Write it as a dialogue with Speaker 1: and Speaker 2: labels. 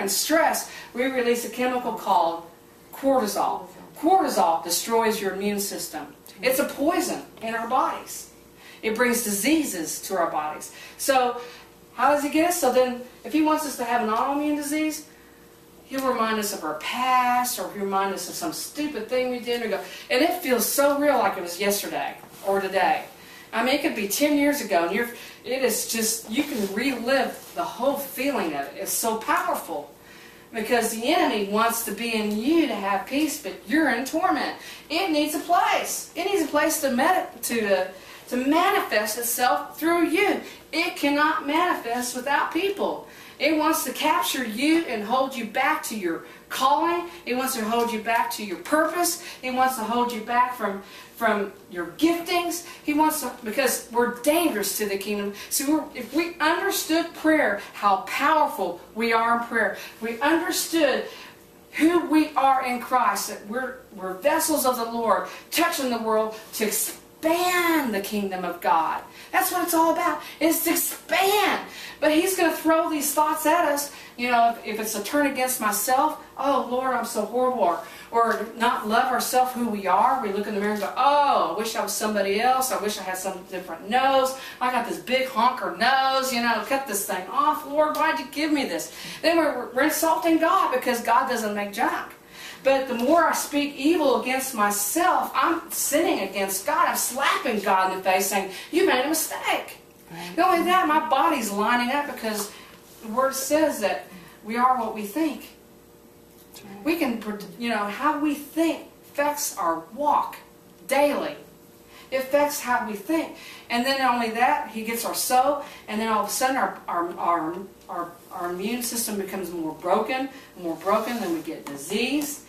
Speaker 1: and stress, we release a chemical called cortisol. Cortisol destroys your immune system. It's a poison in our bodies. It brings diseases to our bodies. So how does he get us? So then, if he wants us to have an autoimmune disease, he'll remind us of our past, or he'll remind us of some stupid thing we did, and and it feels so real, like it was yesterday or today. I mean, it could be 10 years ago, and it is just, you can relive the whole feeling of it. It's so powerful, because the enemy wants to be in you to have peace, but you're in torment. It needs a place. It needs a place to manifest itself through you. It cannot manifest without people. It wants to capture you and hold you back to your calling. It wants to hold you back to your purpose. It wants to hold you back from your giftings. He wants to, because we're dangerous to the kingdom. So if we understood prayer, how powerful we are in prayer, we understood who we are in Christ, that we're vessels of the Lord, touching the world to expand the kingdom of God. That's what it's all about, is to expand. But he's going to throw these thoughts at us. You know, if it's a turn against myself, oh Lord, I'm so horrible, or not love ourselves who we are. We look in the mirror and go, oh, I wish I was somebody else. I wish I had some different nose. I got this big honker nose, you know, cut this thing off. Lord, why'd you give me this? Then we're insulting God, because God doesn't make junk. But the more I speak evil against myself, I'm sinning against God. I'm slapping God in the face saying, you made a mistake. Right. Not only that, my body's lining up, because the Word says that we are what we think. Right. We can, you know, how we think affects our walk daily. It affects how we think. And then not only that, he gets our soul, and then all of a sudden our immune system becomes more broken, then we get disease.